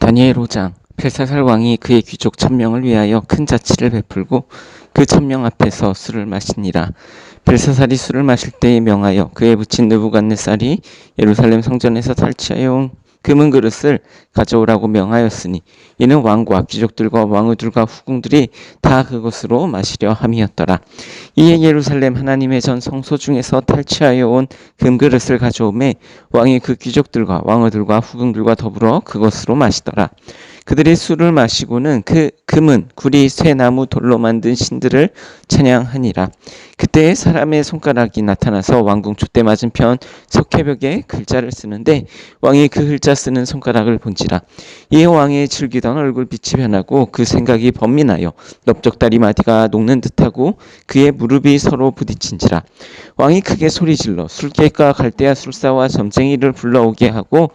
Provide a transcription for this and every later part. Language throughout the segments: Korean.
다니엘 5장. 벨사살 왕이 그의 귀족 1000명을 위하여 큰 자치를 베풀고 그 1000명 앞에서 술을 마시니라. 벨사살이 술을 마실 때에 명하여 그의 부친 느부갓네살이 예루살렘 성전에서 탈취하여 온 금은 그릇을 가져오라고 명하였으니 이는 왕과 귀족들과 왕후들과 후궁들이 다 그것으로 마시려 함이었더라. 이에 예루살렘 하나님의 전 성소 중에서 탈취하여 온 금그릇을 가져오매 왕이 그 귀족들과 왕후들과 후궁들과 더불어 그것으로 마시더라. 그들이 술을 마시고는 그 금은 구리 쇠나무 돌로 만든 신들을 찬양하니라. 그때 사람의 손가락이 나타나서 왕궁 촛대 맞은편 석회벽에 글자를 쓰는데 왕이 그 글자 쓰는 손가락을 본지라. 이에 왕의 즐기던 얼굴빛이 변하고 그 생각이 번민하여 넓적다리 마디가 녹는 듯하고 그의 무릎이 서로 부딪힌지라. 왕이 크게 소리질러 술객과 갈대아 술사와 점쟁이를 불러오게 하고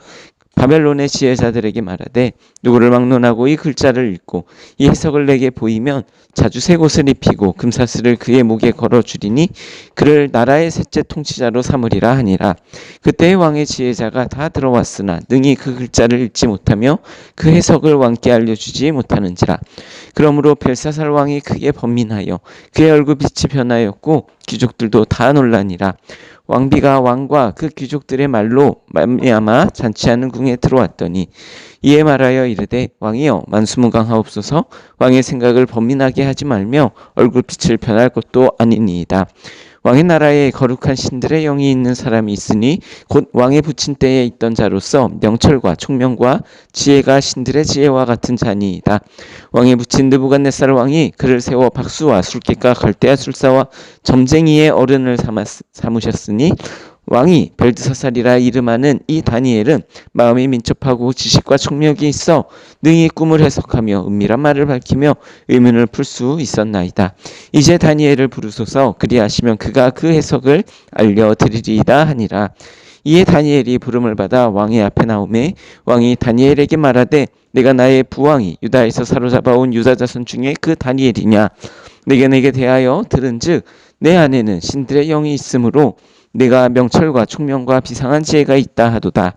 바벨론의 지혜자들에게 말하되 누구를 막론하고 이 글자를 읽고 이 해석을 내게 보이면 자주 새 옷을 입히고 금사슬을 그의 목에 걸어주리니 그를 나라의 셋째 통치자로 삼으리라 하니라. 그때 왕의 지혜자가 다 들어왔으나 능히 그 글자를 읽지 못하며 그 해석을 왕께 알려주지 못하는지라. 그러므로 벨사살 왕이 크게 번민하여 그의 얼굴빛이 변하였고 귀족들도 다 놀라니라. 왕비가 왕과 그 귀족들의 말로 말미암아 잔치하는 궁에 들어왔더니 이에 말하여 이르되 왕이여 만수무강하옵소서. 왕의 생각을 번민하게 하지 말며 얼굴빛을 변할 것도 아니니이다. 왕의 나라에 거룩한 신들의 영이 있는 사람이 있으니 곧 왕의 부친 때에 있던 자로서 명철과 총명과 지혜가 신들의 지혜와 같은 자니이다. 왕의 부친 느부갓네살 왕이 그를 세워 박수와 술객과 갈대아 술사와 점쟁이의 어른을 삼으셨으니 왕이 벨드사살이라 이름하는 이 다니엘은 마음이 민첩하고 지식과 총명이 있어 능히 꿈을 해석하며 은밀한 말을 밝히며 의문을 풀 수 있었나이다. 이제 다니엘을 부르소서. 그리하시면 그가 그 해석을 알려드리리이다 하니라. 이에 다니엘이 부름을 받아 왕의 앞에 나오매 왕이 다니엘에게 말하되 내가 나의 부왕이 유다에서 사로잡아온 유다 자손 중에 그 다니엘이냐. 내게 대하여 들은즉 내 안에는 신들의 영이 있으므로 내가 명철과 총명과 비상한 지혜가 있다 하도다.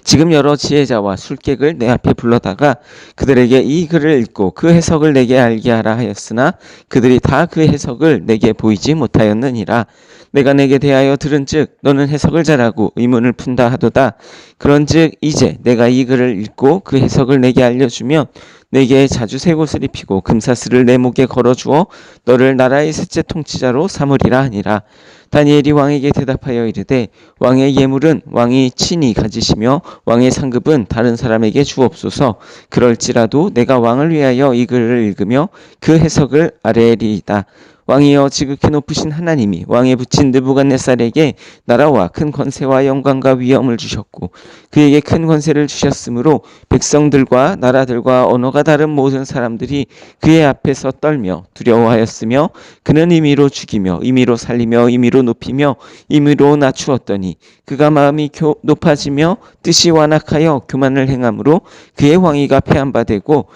지금 여러 지혜자와 술객을 내 앞에 불러다가 그들에게 이 글을 읽고 그 해석을 내게 알게 하라 하였으나 그들이 다 그 해석을 내게 보이지 못하였느니라. 내가 내게 대하여 들은즉 너는 해석을 잘하고 의문을 푼다 하도다. 그런즉 이제 내가 이 글을 읽고 그 해석을 내게 알려주면 내게 자주 새 옷을 입히고 금사슬을 내 목에 걸어주어 너를 나라의 셋째 통치자로 삼으리라 하니라. 다니엘이 왕에게 대답하여 이르되 왕의 예물은 왕이 친히 가지시며 왕의 상급은 다른 사람에게 주옵소서. 그럴지라도 내가 왕을 위하여 이 글을 읽으며 그 해석을 아뢰리이다. 왕이여 지극히 높으신 하나님이 왕의 부친 느부갓네살에게 나라와 큰 권세와 영광과 위엄을 주셨고 그에게 큰 권세를 주셨으므로 백성들과 나라들과 언어가 다른 모든 사람들이 그의 앞에서 떨며 두려워하였으며 그는 임의로 죽이며 임의로 살리며 임의로 높이며 임의로 낮추었더니 그가 마음이 높아지며 뜻이 완악하여 교만을 행함으로 그의 왕위가 폐한 바 되고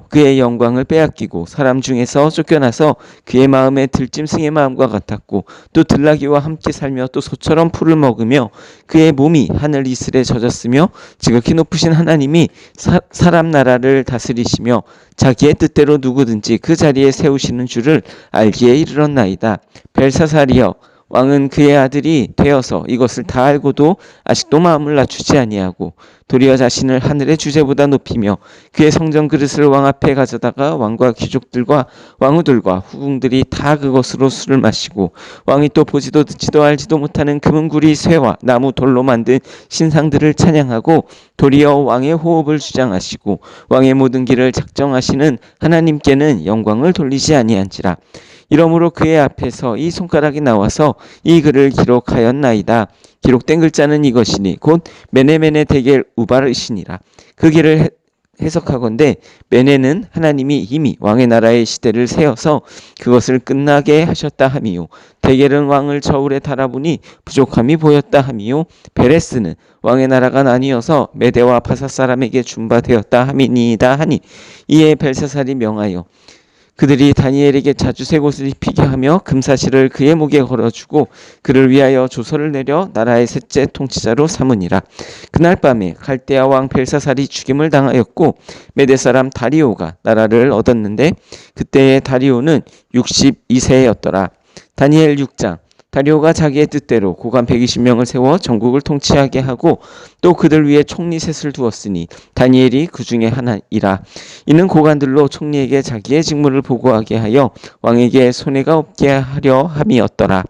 그의 영광을 빼앗기고 사람 중에서 쫓겨나서 그의 마음에 들짐승의 마음과 같았고 또 들나귀와 함께 살며 또 소처럼 풀을 먹으며 그의 몸이 하늘 이슬에 젖었으며 지극히 높으신 하나님이 사람 나라를 다스리시며 자기의 뜻대로 누구든지 그 자리에 세우시는 줄을 알기에 이르렀나이다. 벨사살이여 왕은 그의 아들이 되어서 이것을 다 알고도 아직도 마음을 낮추지 아니하고 도리어 자신을 하늘의 주제보다 높이며 그의 성전 그릇을 왕 앞에 가져다가 왕과 귀족들과 왕후들과 후궁들이 다 그것으로 술을 마시고 왕이 또 보지도 듣지도 알지도 못하는 금은구리 쇠와 나무 돌로 만든 신상들을 찬양하고 도리어 왕의 호흡을 주장하시고 왕의 모든 길을 작정하시는 하나님께는 영광을 돌리지 아니한지라. 이러므로 그의 앞에서 이 손가락이 나와서 이 글을 기록하였나이다. 기록된 글자는 이것이니 곧 메네메네 데겔 우바르시니라. 그 길을 해석하건대 메네는 하나님이 이미 왕의 나라의 시대를 세워서 그것을 끝나게 하셨다 함이요. 데겔은 왕을 저울에 달아보니 부족함이 보였다 함이요. 베레스는 왕의 나라가 나뉘어서 메대와 바사 사람에게 준바되었다 함이니이다 하니 이에 벨사살이 명하여 그들이 다니엘에게 자주색 옷을 입히게 하며 금사실을 그의 목에 걸어주고 그를 위하여 조서를 내려 나라의 셋째 통치자로 삼으니라. 그날 밤에 갈대아 왕 벨사살이 죽임을 당하였고 메대 사람 다리오가 나라를 얻었는데 그때의 다리오는 62세였더라. 다니엘 6장. 다리오가 자기의 뜻대로 고관 120명을 세워 전국을 통치하게 하고 또 그들 위에 총리 셋을 두었으니 다니엘이 그 중에 하나이라. 이는 고관들로 총리에게 자기의 직무를 보고하게 하여 왕에게 손해가 없게 하려 함이었더라.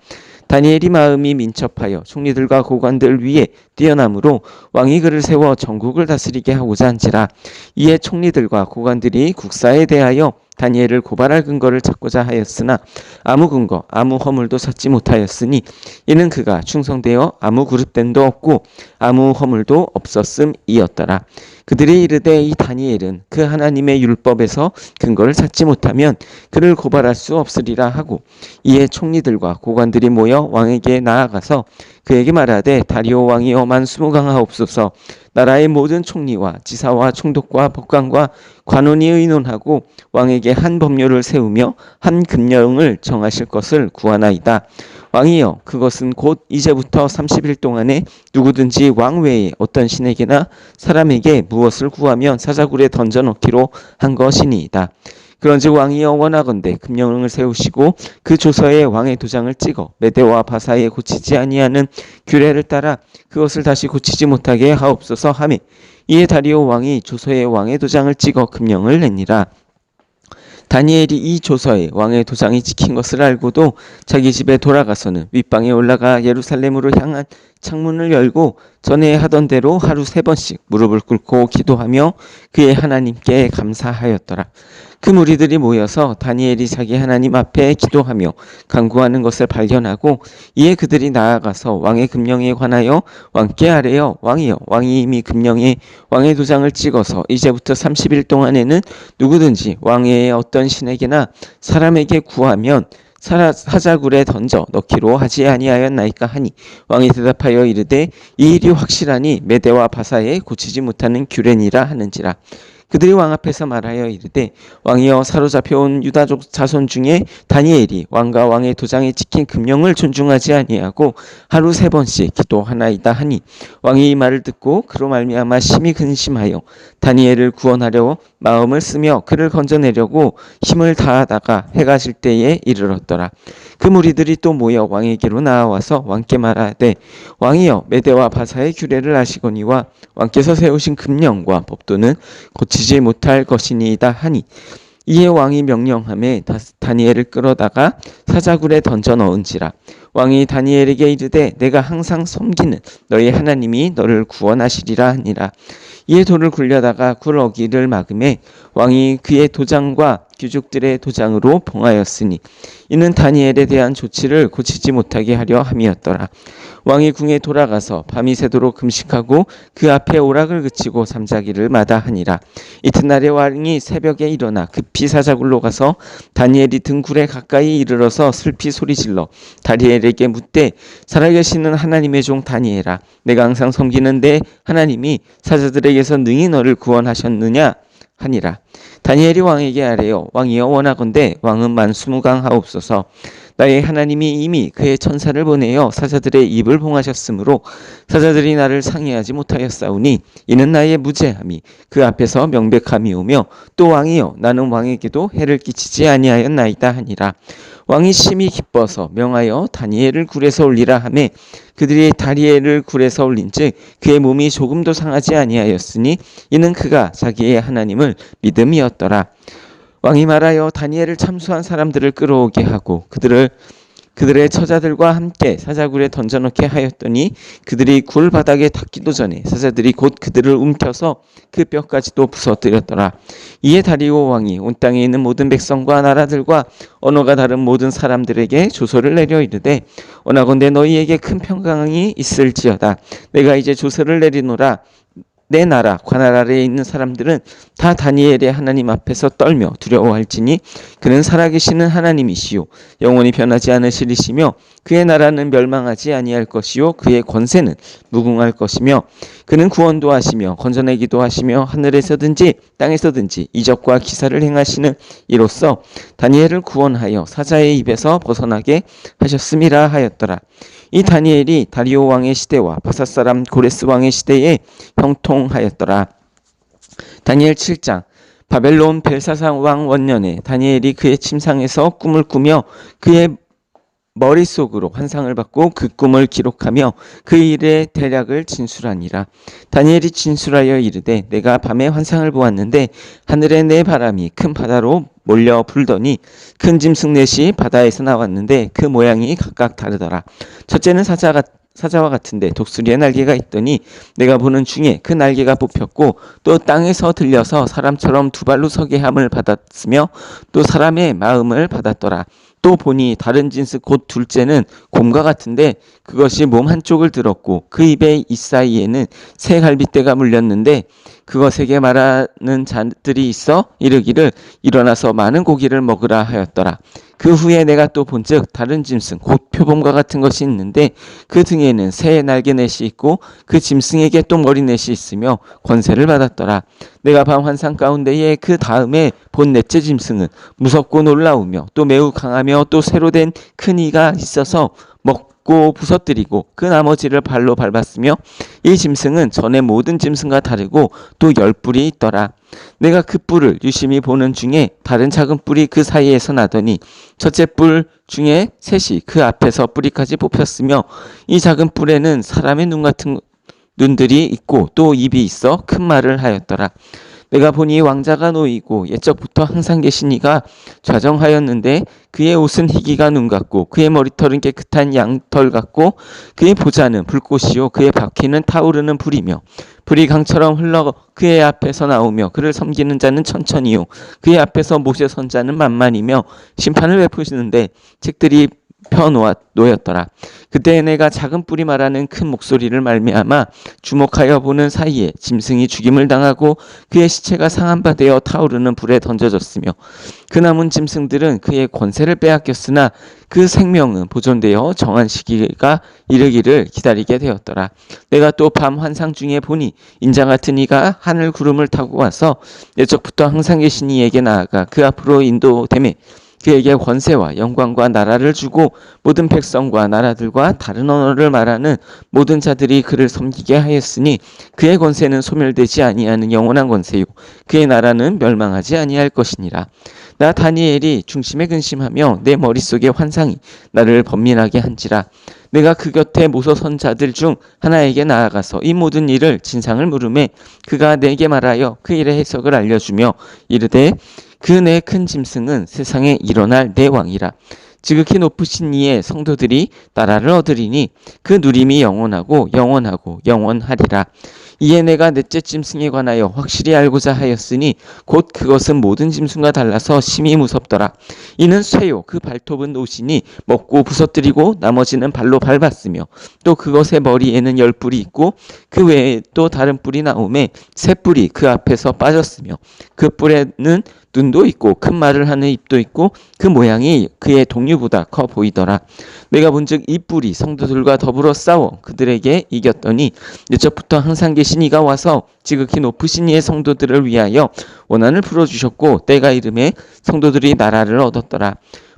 다니엘이 마음이 민첩하여 총리들과 고관들 위에 뛰어남으로 왕이 그를 세워 전국을 다스리게 하고자 한지라. 이에 총리들과 고관들이 국사에 대하여 다니엘을 고발할 근거를 찾고자 하였으나 아무 근거 아무 허물도 찾지 못하였으니 이는 그가 충성되어 아무 그릇됨도 없고 아무 허물도 없었음이었더라. 그들이 이르되 이 다니엘은 그 하나님의 율법에서 근거를 찾지 못하면 그를 고발할 수 없으리라 하고 이에 총리들과 고관들이 모여 왕에게 나아가서 그에게 말하되 다리오 왕이여 만수무강하옵소서. 나라의 모든 총리와 지사와 총독과 법관과 관원이 의논하고 왕에게 한 법률을 세우며 한 금령을 정하실 것을 구하나이다. 왕이여 그것은 곧 이제부터 30일 동안에 누구든지 왕 외에 어떤 신에게나 사람에게 무엇을 구하면 사자굴에 던져넣기로 한 것이니이다. 그런즉 왕이여 원하건대 금령을 세우시고 그 조서에 왕의 도장을 찍어 메대와 바사에 고치지 아니하는 규례를 따라 그것을 다시 고치지 못하게 하옵소서 하매 이에 다리오 왕이 조서에 왕의 도장을 찍어 금령을 냈니라. 다니엘이 이 조서에 왕의 도장이 찍힌 것을 알고도 자기 집에 돌아가서는 윗방에 올라가 예루살렘으로 향한 창문을 열고 전에 하던 대로 하루 3번씩 무릎을 꿇고 기도하며 그의 하나님께 감사하였더라. 그 무리들이 모여서 다니엘이 자기 하나님 앞에 기도하며 간구하는 것을 발견하고 이에 그들이 나아가서 왕의 금령에 관하여 왕께 아뢰어 왕이여 왕이 이미 금령에 왕의 도장을 찍어서 이제부터 30일 동안에는 누구든지 왕 외에 어떤 신에게나 사람에게 구하면 사자굴에 던져 넣기로 하지 아니하였나이까 하니 왕이 대답하여 이르되 이 일이 확실하니 메대와 바사에 고치지 못하는 규례니라 하는지라. 그들이 왕 앞에서 말하여 이르되 왕이여 사로잡혀온 유다족 자손 중에 다니엘이 왕과 왕의 도장에 찍힌 금령을 존중하지 아니하고 하루 3번씩 기도하나이다 하니 왕이 이 말을 듣고 그로 말미암아 심히 근심하여 다니엘을 구원하려 마음을 쓰며 그를 건져내려고 힘을 다하다가 해가 질 때에 이르렀더라. 그 무리들이 또 모여 왕에게로 나와서 왕께 말하되 왕이여 메대와 바사의 규례를 아시거니와 왕께서 세우신 금령과 법도는 고치지 못할 것이니이다 하니 이에 왕이 명령하매 다니엘을 끌어다가 사자굴에 던져 넣은지라. 왕이 다니엘에게 이르되 내가 항상 섬기는 너희 하나님이 너를 구원하시리라 하니라. 이에 돌을 굴려다가 굴 어기를 막음에 왕이 그의 도장과 귀족들의 도장으로 봉하였으니 이는 다니엘에 대한 조치를 고치지 못하게 하려 함이었더라. 왕이 궁에 돌아가서 밤이 새도록 금식하고 그 앞에 오락을 그치고 잠자기를 마다하니라. 이튿날에 왕이 새벽에 일어나 급히 사자굴로 가서 다니엘이 등 굴에 가까이 이르러서 슬피 소리질러 다니엘에게 묻되 살아계시는 하나님의 종 다니엘아 내가 항상 섬기는 내 하나님이 사자들에게서 능히 너를 구원하셨느냐 하니라. 다니엘이 왕에게 아뢰어 왕이여 원하건대 왕은 만수무강하옵소서. 나의 하나님이 이미 그의 천사를 보내어 사자들의 입을 봉하셨으므로 사자들이 나를 상해하지 못하였사오니 이는 나의 무죄함이 그 앞에서 명백함이오며 또 왕이여 나는 왕에게도 해를 끼치지 아니하였나이다 하니라. 왕이 심히 기뻐서 명하여 다니엘을 굴에서 올리라 하매 그들이 다니엘을 굴에서 올린즉 그의 몸이 조금도 상하지 아니하였으니 이는 그가 자기의 하나님을 믿음이었더라. 왕이 말하여 다니엘을 참수한 사람들을 끌어오게 하고 그들의 처자들과 함께 사자굴에 던져넣게 하였더니 그들이 굴 바닥에 닿기도 전에 사자들이 곧 그들을 움켜서 그 뼈까지도 부서뜨렸더라. 이에 다리오 왕이 온 땅에 있는 모든 백성과 나라들과 언어가 다른 모든 사람들에게 조서를 내려 이르되 원하건대 너희에게 큰 평강이 있을지어다. 내가 이제 조서를 내리노라. 내 나라 관할 아래에 있는 사람들은 다 다니엘의 하나님 앞에서 떨며 두려워할지니 그는 살아계시는 하나님이시요 영원히 변하지 않으시리시며 그의 나라는 멸망하지 아니할 것이요 그의 권세는 무궁할 것이며 그는 구원도 하시며 건져내기도 하시며 하늘에서든지 땅에서든지 이적과 기사를 행하시는 이로써 다니엘을 구원하여 사자의 입에서 벗어나게 하셨음이라 하였더라. 이 다니엘이 다리오 왕의 시대와 바사 사람 고레스 왕의 시대에 형통하였더라. 다니엘 7장. 바벨론 벨사살 왕 원년에 다니엘이 그의 침상에서 꿈을 꾸며 그의 머릿속으로 환상을 받고 그 꿈을 기록하며 그 일의 대략을 진술하니라. 다니엘이 진술하여 이르되 내가 밤에 환상을 보았는데 하늘에 내 바람이 큰 바다로 몰려 불더니 큰 짐승 넷이 바다에서 나왔는데 그 모양이 각각 다르더라. 첫째는 사자와 같은데 독수리의 날개가 있더니 내가 보는 중에 그 날개가 뽑혔고 또 땅에서 들려서 사람처럼 두 발로 서게 함을 받았으며 또 사람의 마음을 받았더라. 또 보니 다른 짐승 곧 둘째는 곰과 같은데 그것이 몸 한쪽을 들었고 그 입의 이사이에는 새 갈빗대가 물렸는데 그것에게 말하는 자들이 있어 이르기를 일어나서 많은 고기를 먹으라 하였더라. 그 후에 내가 또 본즉 다른 짐승 곧 표범과 같은 것이 있는데 그 등에는 새의 날개넷이 있고 그 짐승에게 또 머리넷이 있으며 권세를 받았더라. 내가 밤 환상 가운데에 그 다음에 본 넷째 짐승은 무섭고 놀라우며 또 매우 강하며 또 새로 된 큰 이가 있어서 먹고 부서뜨리고 그 나머지를 발로 밟았으며 이 짐승은 전에 모든 짐승과 다르고 또 10뿔이 있더라. 내가 그 뿔을 유심히 보는 중에 다른 작은 뿔이 그 사이에서 나더니 첫째 뿔 중에 셋이 그 앞에서 뿌리까지 뽑혔으며 이 작은 뿔에는 사람의 눈 같은 눈들이 있고 또 입이 있어 큰 말을 하였더라. 내가 보니 왕자가 놓이고 옛적부터 항상 계신 이가 좌정하였는데 그의 옷은 희기가 눈 같고 그의 머리털은 깨끗한 양털 같고 그의 보좌는 불꽃이요 그의 바퀴는 타오르는 불이며 불이 강처럼 흘러 그의 앞에서 나오며 그를 섬기는 자는 천천히요 그의 앞에서 모세 선자는 만만이며 심판을 베푸시는데 책들이 놓였더라. 그때 내가 작은 뿔이 말하는 큰 목소리를 말미암아 주목하여 보는 사이에 짐승이 죽임을 당하고 그의 시체가 상한 바 되어 타오르는 불에 던져졌으며 그 남은 짐승들은 그의 권세를 빼앗겼으나 그 생명은 보존되어 정한 시기가 이르기를 기다리게 되었더라. 내가 또 밤 환상 중에 보니 인자 같은 이가 하늘 구름을 타고 와서 옛적부터 항상 계신 이에게 나아가 그 앞으로 인도되매 그에게 권세와 영광과 나라를 주고 모든 백성과 나라들과 다른 언어를 말하는 모든 자들이 그를 섬기게 하였으니 그의 권세는 소멸되지 아니하는 영원한 권세요 그의 나라는 멸망하지 아니할 것이니라. 나 다니엘이 중심에 근심하며 내 머릿속의 환상이 나를 번민하게 한지라. 내가 그 곁에 모서 선 자들 중 하나에게 나아가서 이 모든 일을 진상을 물으매 그가 내게 말하여 그 일의 해석을 알려주며 이르되 그 내 큰 짐승은 세상에 일어날 내 왕이라. 지극히 높으신 이의 성도들이 나라를 얻으리니 그 누림이 영원하고 영원하고 영원하리라. 이에 내가 넷째 짐승에 관하여 확실히 알고자 하였으니 곧 그것은 모든 짐승과 달라서 심히 무섭더라. 이는 쇠요 그 발톱은 옷이니 먹고 부서뜨리고 나머지는 발로 밟았으며 또 그것의 머리에는 10뿔이 있고 그 외에 또 다른 뿔이 나오매 새 뿔이 그 앞에서 빠졌으며 그 뿔에는 눈도 있고 큰 말을 하는 입도 있고 그 모양이 그의 동류보다 커 보이더라. 내가 본즉 이 뿔이 성도들과 더불어 싸워 그들에게 이겼더니 옛적부터 항상 계신 이가 와서 지극히 높으신 이의 성도들을 위하여 원한을 풀어주셨고 때가 이름에 성도들이 나라를 얻었더라.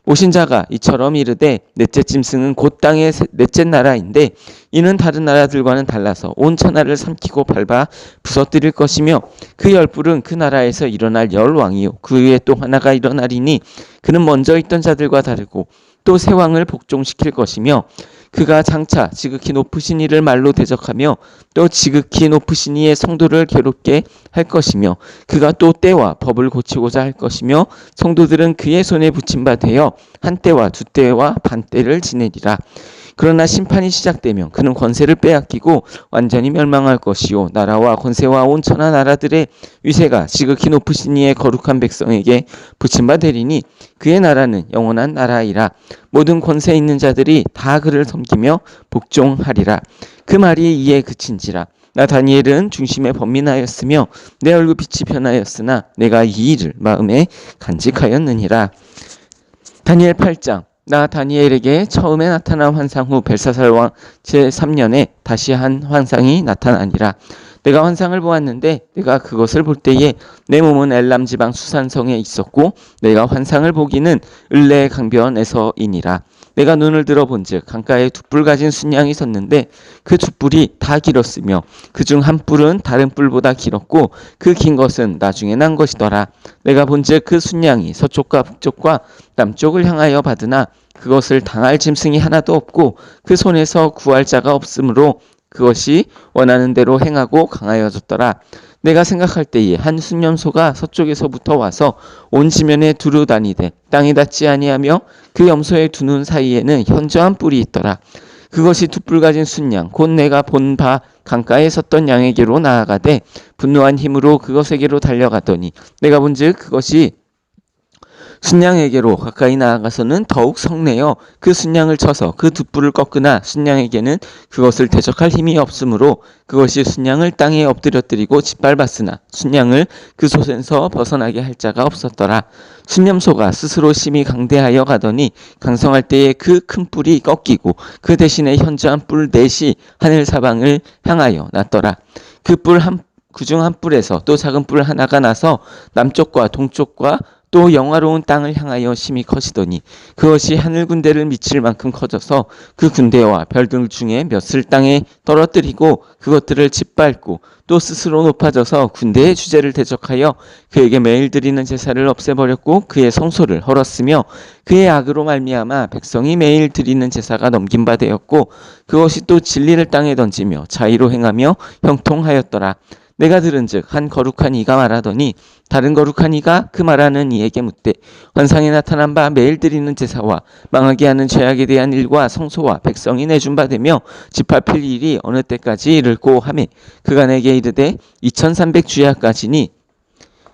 오신 자가 이처럼 이르되 넷째 짐승은 곧 땅의 넷째 나라인데 이는 다른 나라들과는 달라서 온 천하를 삼키고 밟아 부서뜨릴 것이며 그 10뿔은 그 나라에서 일어날 10왕이요 그 위에 또 하나가 일어나리니 그는 먼저 있던 자들과 다르고 또 새 왕을 복종시킬 것이며 그가 장차 지극히 높으신 이를 말로 대적하며 또 지극히 높으신 이의 성도를 괴롭게 할 것이며 그가 또 때와 법을 고치고자 할 것이며 성도들은 그의 손에 붙임 바 되어 한 때와 두 때와 반 때를 지내리라. 그러나 심판이 시작되면 그는 권세를 빼앗기고 완전히 멸망할 것이요 나라와 권세와 온 천하 나라들의 위세가 지극히 높으신 이의 거룩한 백성에게 붙임 바 되리니 그의 나라는 영원한 나라이라. 모든 권세 있는 자들이 다 그를 섬기며 복종하리라. 그 말이 이에 그친지라. 나 다니엘은 중심에 번민하였으며 내 얼굴빛이 변하였으나 내가 이 일을 마음에 간직하였느니라. 다니엘 8장. 나 다니엘에게 처음에 나타난 환상 후 벨사살 왕 제3년에 다시 한 환상이 나타나니라. 내가 환상을 보았는데 내가 그것을 볼 때에 내 몸은 엘람 지방 수산성에 있었고 내가 환상을 보기는 을레 강변에서이니라. 내가 눈을 들어 본즉 강가에 두 뿔 가진 순양이 섰는데 그 두 뿔이 다 길었으며 그중 한 뿔은 다른 뿔보다 길었고 그 긴 것은 나중에 난 것이더라. 내가 본즉 그 순양이 서쪽과 북쪽과 남쪽을 향하여 받으나 그것을 당할 짐승이 하나도 없고 그 손에서 구할 자가 없으므로 그것이 원하는 대로 행하고 강하여졌더라. 내가 생각할 때에 한 순염소가 서쪽에서부터 와서 온 지면에 두루 다니되 땅에 닿지 아니하며 그 염소의 두 눈 사이에는 현저한 뿔이 있더라. 그것이 두 뿔 가진 순양 곧 내가 본 바 강가에 섰던 양에게로 나아가되 분노한 힘으로 그것에게로 달려가더니 내가 본즉 그것이 순양에게로 가까이 나아가서는 더욱 성내어 그 순양을 쳐서 그 두 뿔을 꺾으나 순양에게는 그것을 대적할 힘이 없으므로 그것이 순양을 땅에 엎드려뜨리고 짓밟았으나 순양을 그 솥에서 벗어나게 할 자가 없었더라. 순염소가 스스로 심히 강대하여 가더니 강성할 때에 그 큰 뿔이 꺾이고 그 대신에 현저한 뿔 넷이 하늘 사방을 향하여 났더라. 그중 한 뿔에서 또 작은 뿔 하나가 나서 남쪽과 동쪽과 또 영화로운 땅을 향하여 심히 커지더니 그것이 하늘 군대를 미칠 만큼 커져서 그 군대와 별들 중에 몇을 땅에 떨어뜨리고 그것들을 짓밟고 또 스스로 높아져서 군대의 주제를 대적하여 그에게 매일 드리는 제사를 없애버렸고 그의 성소를 헐었으며 그의 악으로 말미암아 백성이 매일 드리는 제사가 넘긴 바 되었고 그것이 또 진리를 땅에 던지며 자의로 행하며 형통하였더라. 내가 들은즉 한 거룩한 이가 말하더니 다른 거룩한 이가 그 말하는 이에게 묻되 환상에 나타난 바 매일 드리는 제사와 망하게 하는 죄악에 대한 일과 성소와 백성이 내준 바 되며 짓밟힐 일이 어느 때까지 이를꼬 하매 그가 내게 이르되 2300주야까지니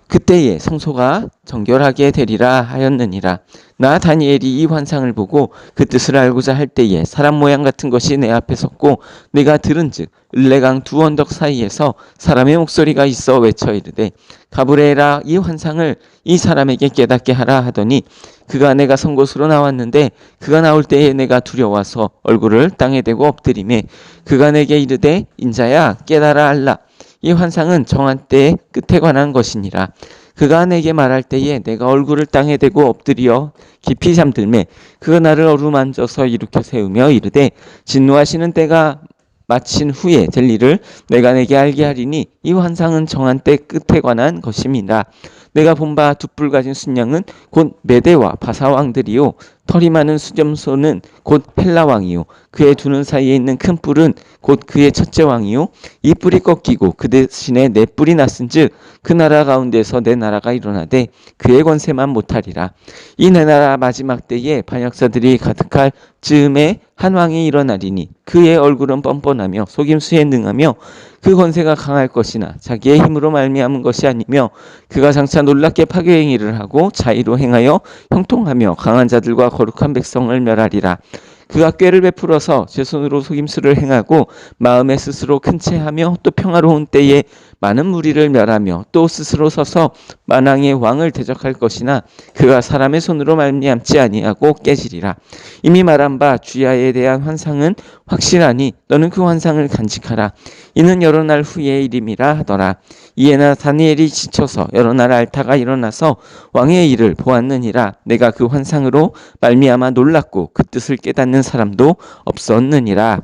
그때에 성소가 정결하게 되리라 하였느니라. 나 다니엘이 이 환상을 보고 그 뜻을 알고자 할 때에 사람 모양 같은 것이 내 앞에 섰고 내가 들은즉 을레강 두 언덕 사이에서 사람의 목소리가 있어 외쳐 이르되 가브리엘아 이 환상을 이 사람에게 깨닫게 하라 하더니 그가 내가 선 곳으로 나왔는데 그가 나올 때에 내가 두려워서 얼굴을 땅에 대고 엎드리매 그가 내게 이르되 인자야 깨달아 알라 이 환상은 정한 때의 끝에 관한 것이니라. 그가 내게 말할 때에 내가 얼굴을 땅에 대고 엎드려 깊이 잠들매 그가 나를 어루만져서 일으켜 세우며 이르되 진노하시는 때가 마친 후에 될 일을 내가 내게 알게 하리니 이 환상은 정한 때 끝에 관한 것임이라. 내가 본 바 두 뿔 가진 순양은 곧 메대와 바사 왕들이요 털이 많은 수염소는 곧 헬라 왕이요 그의 두 눈 사이에 있는 큰 뿔은 곧 그의 첫째 왕이요 이 뿔이 꺾이고 그 대신에 네 뿔이 났은즉 그 나라 가운데서 내 나라가 일어나되 그의 권세만 못하리라. 이 내 나라 마지막 때에 반역자들이 가득할 즈음에 한 왕이 일어나리니 그의 얼굴은 뻔뻔하며 속임수에 능하며 그 권세가 강할 것이나 자기의 힘으로 말미암은 것이 아니며 그가 장차 놀랍게 파괴행위를 하고 자의로 행하여 형통하며 강한 자들과 거룩한 백성을 멸하리라. 그가 꾀를 베풀어서 제 손으로 속임수를 행하고 마음에 스스로 큰 채하며 또 평화로운 때에 많은 무리를 멸하며 또 스스로 서서 만왕의 왕을 대적할 것이나 그가 사람의 손으로 말미암지 아니하고 깨지리라. 이미 말한 바 주야에 대한 환상은 확실하니 너는 그 환상을 간직하라. 이는 여러 날 후의 일임이라 하더라. 이에 나 다니엘이 지쳐서 여러 날 알타가 일어나서 왕의 일을 보았느니라. 내가 그 환상으로 말미암아 놀랐고 그 뜻을 깨닫는 사람도 없었느니라.